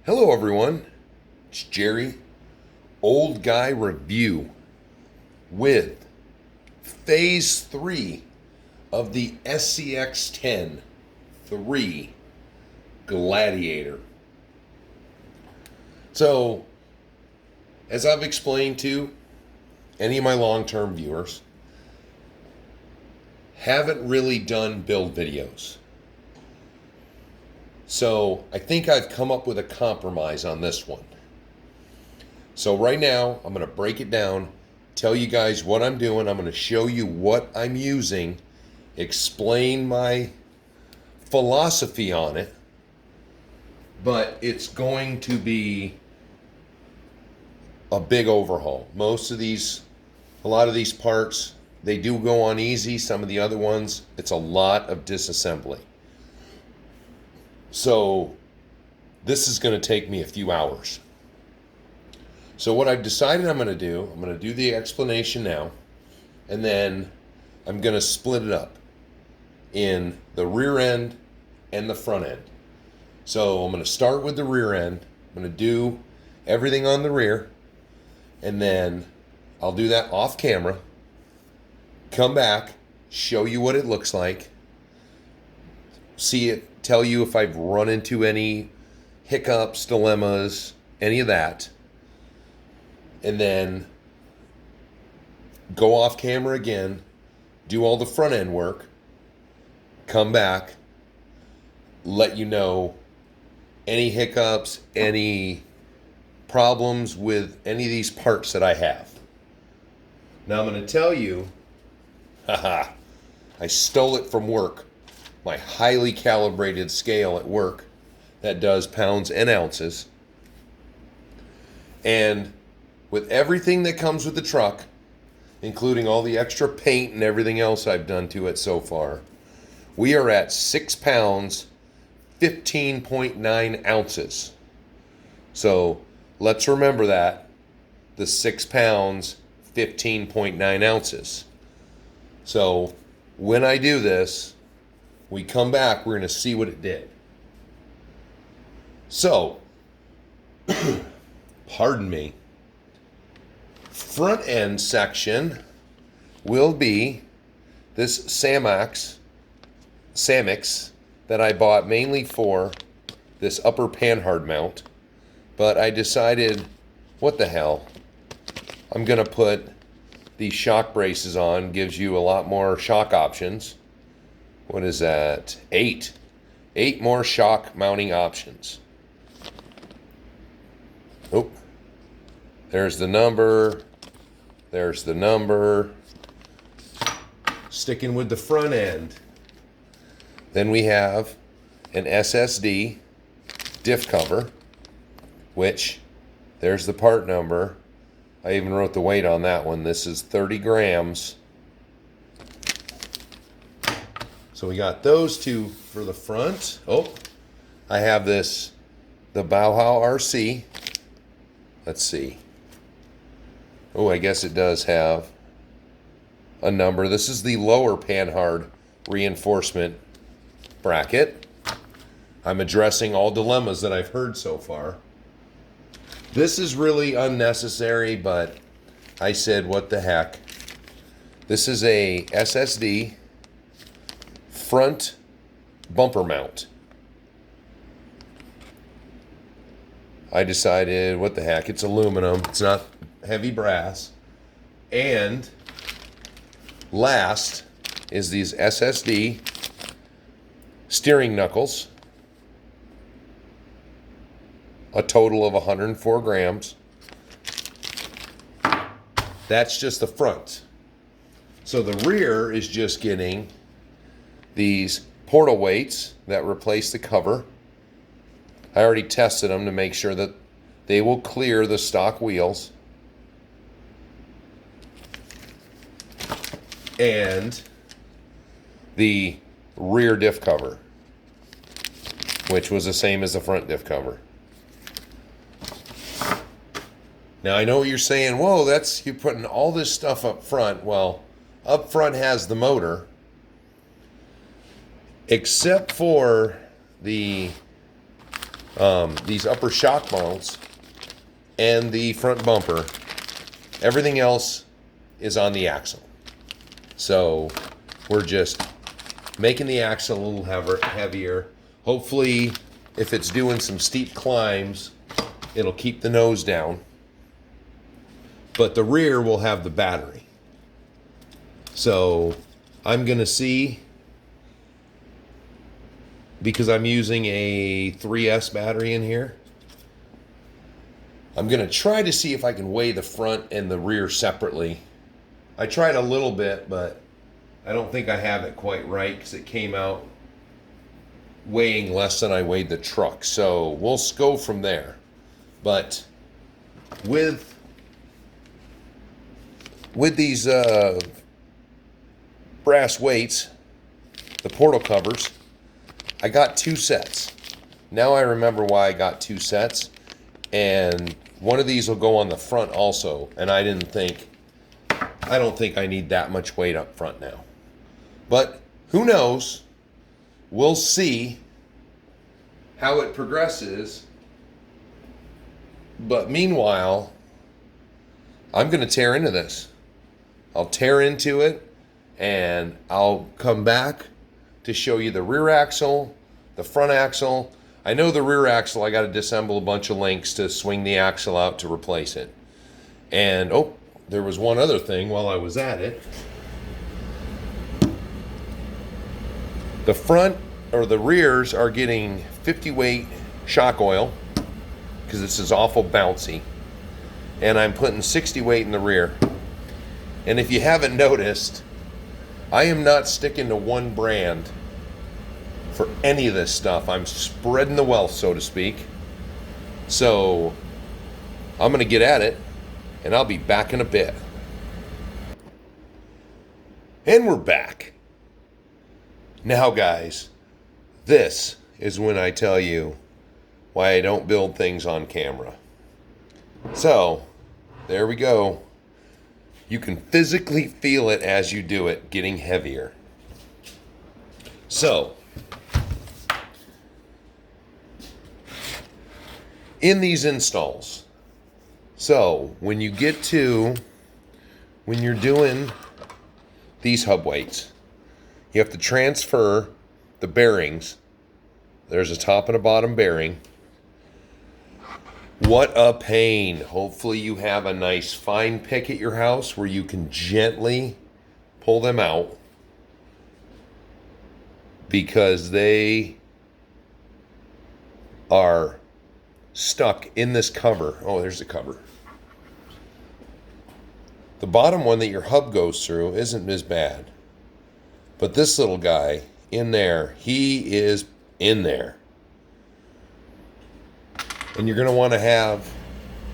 Hello everyone, it's Jerry, Old Guy Review with Phase 3 of the Scx10.3 Gladiator. So, as I've explained to any of my long-term viewers, haven't really done build videos. So I think I've come up with a compromise on this one. So right now, I'm going to break it down, tell you guys what I'm doing. I'm going to show you what I'm using, explain my philosophy on it. But it's going to be a big overhaul. A lot of these parts, they do go on easy. Some of the other ones, it's a lot of disassembly. So this is going to take me a few hours. So what I've decided I'm going to do the explanation now, and then I'm going to split it up in the rear end and the front end. So I'm going to start with the rear end. I'm going to do everything on the rear, and then I'll do that off camera, come back, show you what it looks like, see it, tell you if I've run into any hiccups, dilemmas, any of that, and then go off camera again, do all the front end work, come back, let you know any hiccups, any problems with any of these parts that I have. Now I'm going to tell you, I stole it from work. My highly calibrated scale at work that does pounds and ounces. And with everything that comes with the truck, including all the extra paint and everything else I've done to it so far, we are at 6 pounds, 15.9 ounces. So let's remember that, the 6 pounds, 15.9 ounces. So when I do this, we come back, we're going to see what it did. So, pardon me, front end section will be this Samex that I bought mainly for this upper panhard mount. But I decided, what the hell, I'm going to put these shock braces on, gives you a lot more shock options. What is that? 8 more shock mounting options. Oh, there's the number. There's the number. Sticking with the front end. Then we have an SSD diff cover, which there's the part number. I even wrote the weight on that one. This is 30 grams. So we got those two for the front. Oh, I have the Bauhaus RC. Let's see. Oh, I guess it does have a number. This is the lower panhard reinforcement bracket. I'm addressing all dilemmas that I've heard so far. This is really unnecessary, but I said, what the heck. This is a SSD front bumper mount. I decided, what the heck, it's aluminum, it's not heavy brass. And last is these SSD steering knuckles, a total of 104 grams. That's just the front. So the rear is just getting these portal weights that replace the cover. I already tested them to make sure that they will clear the stock wheels. And the rear diff cover, which was the same as the front diff cover. Now I know what you're saying, whoa, you're putting all this stuff up front. Well, up front has the motor, except for the these upper shock mounts and the front bumper. Everything else is on the axle. So we're just making the axle a little heavier. Hopefully, if it's doing some steep climbs, it'll keep the nose down. But the rear will have the battery. So I'm going to see, because I'm using a 3S battery in here, I'm going to try to see if I can weigh the front and the rear separately. I tried a little bit, but I don't think I have it quite right because it came out weighing less than I weighed the truck. So we'll go from there. But with these brass weights, the portal covers, I got 2 sets. Now I remember why I got 2 sets. And one of these will go on the front also. And I don't think I need that much weight up front now. But who knows? We'll see how it progresses. But meanwhile, I'm going to tear into this. I'll tear into it, and I'll come back to show you the rear axle, the front axle. I know the rear axle, I got to disassemble a bunch of links to swing the axle out to replace it. And, oh, there was one other thing while I was at it. The front, or the rears, are getting 50 weight shock oil because this is awful bouncy. And I'm putting 60 weight in the rear. And if you haven't noticed, I am not sticking to one brand for any of this stuff. I'm spreading the wealth, so to speak. So I'm going to get at it, and I'll be back in a bit. And we're back. Now, guys, this is when I tell you why I don't build things on camera. So, there we go. You can physically feel it as you do it, getting heavier. So, in these installs, so when you're doing these hub weights, you have to transfer the bearings. There's a top and a bottom bearing. What a pain. Hopefully you have a nice fine pick at your house where you can gently pull them out, because they are stuck in this cover. Oh, there's the cover. The bottom one that your hub goes through isn't as bad. But this little guy in there, he is in there. And you're going to want to have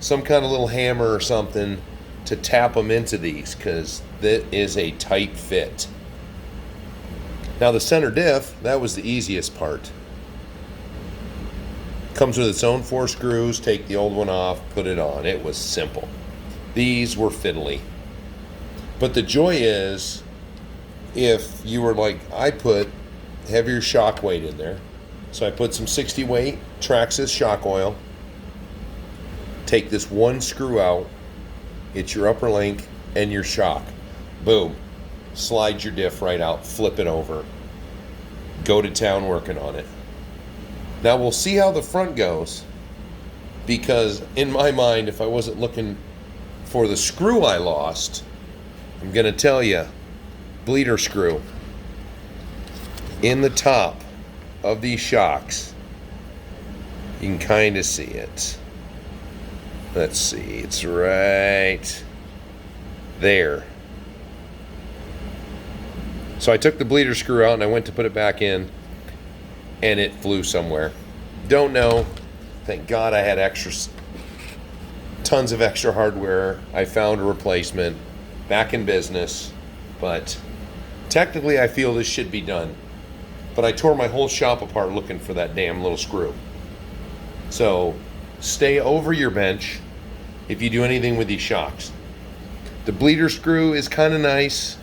some kind of little hammer or something to tap them into these, because that is a tight fit. Now the center diff, that was the easiest part. Comes with its own 4 screws. Take the old one off, put it on. It was simple. These were fiddly. But the joy is, if you were like, I put heavier shock weight in there. So I put some 60 weight Traxxas shock oil. Take this one screw out. It's your upper link and your shock. Boom. Slide your diff right out. Flip it over. Go to town working on it. Now we'll see how the front goes. Because in my mind, if I wasn't looking for the screw I lost, I'm going to tell you, bleeder screw in the top of these shocks. You can kind of see it. Let's see, it's right there. So I took the bleeder screw out and I went to put it back in, and it flew somewhere. Don't know. Thank God I had tons of extra hardware. I found a replacement, back in business, but technically I feel this should be done. But I tore my whole shop apart looking for that damn little screw. So stay over your bench if you do anything with these shocks. The bleeder screw is kind of nice,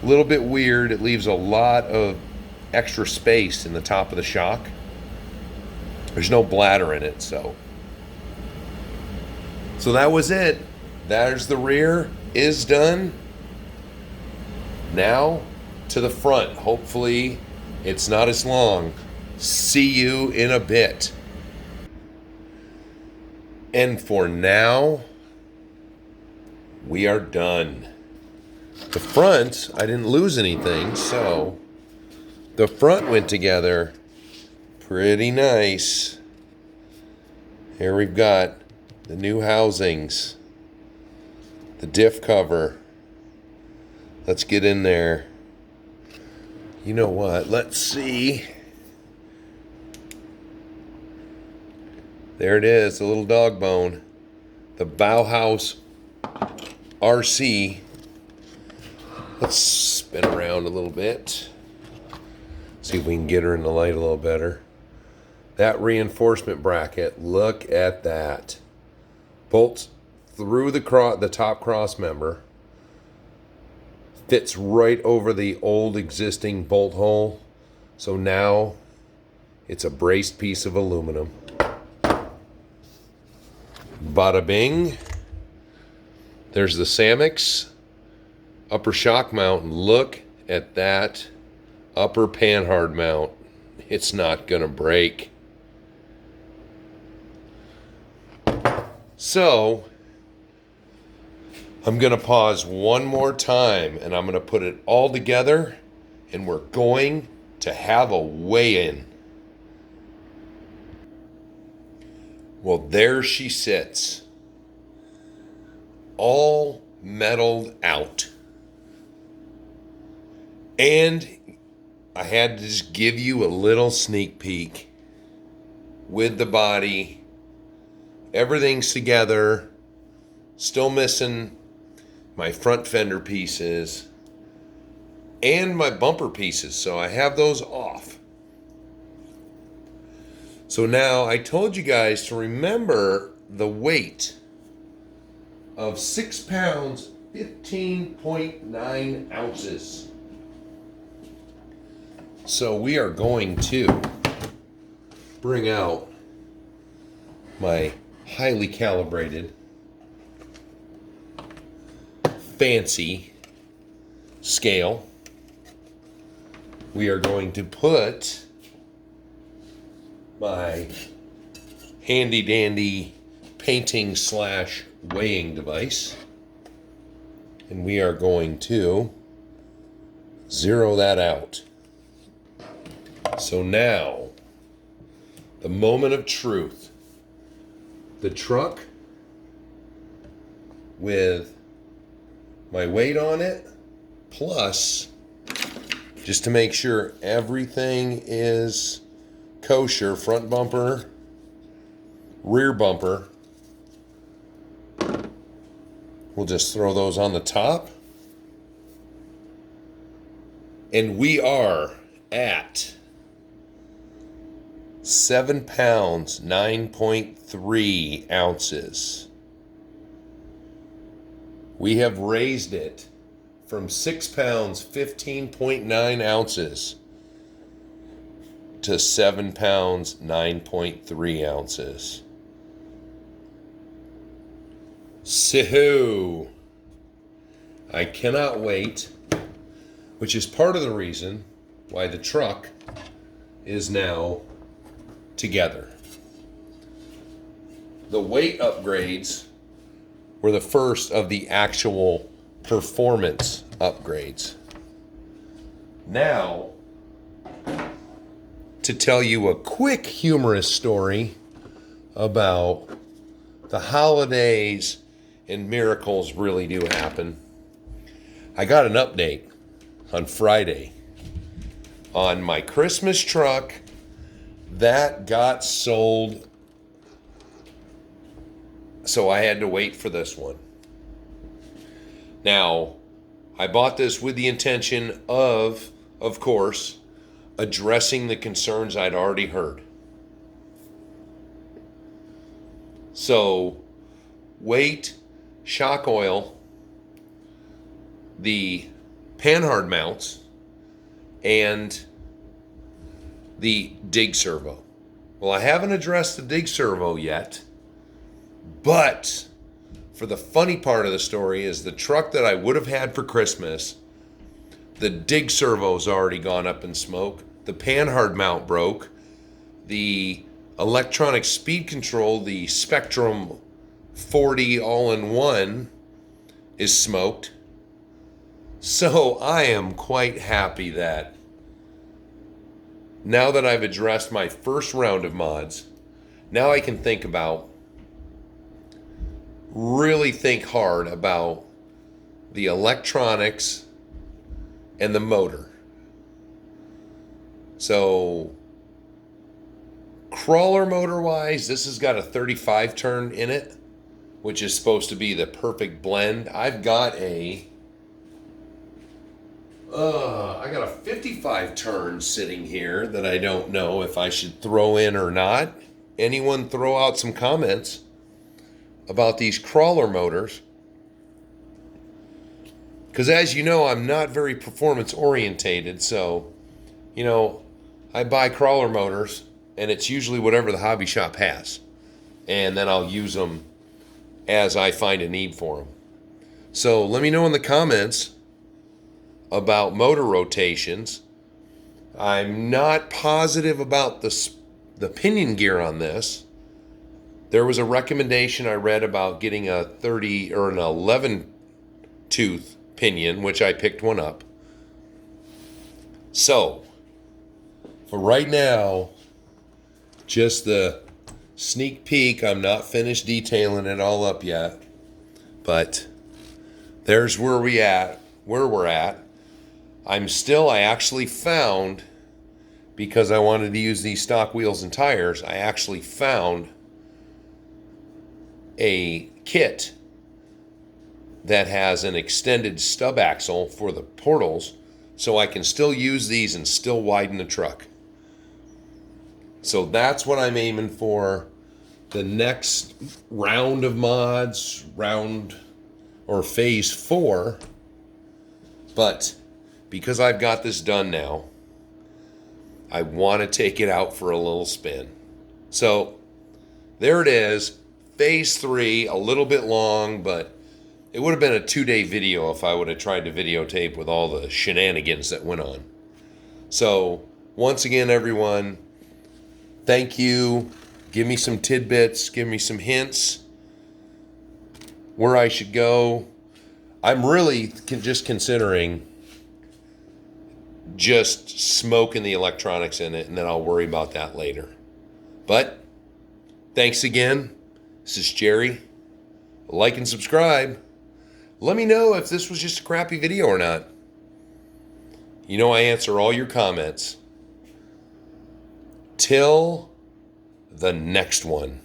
a little bit weird. It leaves a lot of extra space in the top of the shock. There's no bladder in it, so that was it. There's the rear is done. Now to the front. Hopefully it's not as long. See you in a bit. And for now, we are done. The front, I didn't lose anything, so the front went together pretty nice. Here we've got the new housings, the diff cover. Let's get in there. You know what? Let's see. There it is, the little dog bone. The Bauhaus RC. Let's spin around a little bit. See if we can get her in the light a little better. That reinforcement bracket, look at that. Bolts through the top cross member. Fits right over the old existing bolt hole. So now it's a braced piece of aluminum. Bada bing. There's the Scx upper shock mount. Look at that upper panhard mount. It's not gonna break. So I'm gonna pause one more time and I'm gonna put it all together and we're going to have a weigh-in. Well, there she sits, all metaled out. And I had to just give you a little sneak peek with the body. Everything's together, still missing my front fender pieces and my bumper pieces, so I have those off. So now I told you guys to remember the weight of 6 pounds, 15.9 ounces. So we are going to bring out my highly calibrated, fancy scale. We are going to put my handy dandy painting / weighing device, and we are going to zero that out. So now, the moment of truth. The truck with my weight on it, plus, just to make sure everything is kosher, front bumper, rear bumper. We'll just throw those on the top. And we are at 7 pounds, 9.3 ounces. We have raised it from 6 pounds, 15.9 ounces to 7 pounds, 9.3 ounces. So, I cannot wait, which is part of the reason why the truck is now together. The weight upgrades were the first of the actual performance upgrades. Now, to tell you a quick humorous story about the holidays and miracles really do happen. I got an update on Friday on my Christmas truck that got sold, so I had to wait for this one. Now, I bought this with the intention of course, addressing the concerns I'd already heard. So, weight, shock oil, the panhard mounts, and the dig servo. Well, I haven't addressed the dig servo yet, but for the funny part of the story is the truck that I would have had for Christmas, the dig servo's already gone up in smoke. The panhard mount broke. The electronic speed control, the Spectrum 40 all-in-one, is smoked. So I am quite happy that now that I've addressed my first round of mods, now I can really think hard about the electronics and the motor. So crawler motor wise, this has got a 35 turn in it, which is supposed to be the perfect blend. I've got a 55 turn sitting here that I don't know if I should throw in or not. Anyone throw out some comments about these crawler motors? Because as you know, I'm not very performance orientated. So, I buy crawler motors and it's usually whatever the hobby shop has. And then I'll use them as I find a need for them. So let me know in the comments about motor rotations. I'm not positive about the pinion gear on this. There was a recommendation I read about getting a 30 or an 11 tooth pinion, which I picked one up. So for right now, just the sneak peek. I'm not finished detailing it all up yet, but there's where we're at. I actually found, because I wanted to use these stock wheels and tires, I actually found a kit that has an extended stub axle for the portals, so I can still use these and still widen the truck. So that's what I'm aiming for. The next round of mods, phase 4. But because I've got this done now, I want to take it out for a little spin. So there it is, phase 3, a little bit long, but it would have been a 2-day video if I would have tried to videotape with all the shenanigans that went on. So once again, everyone, thank you. Give me some tidbits, give me some hints where I should go. I'm really just considering just smoking the electronics in it, and then I'll worry about that later. But thanks again. This is Jerry. Like and subscribe. Let me know if this was just a crappy video or not. I answer all your comments. Till the next one.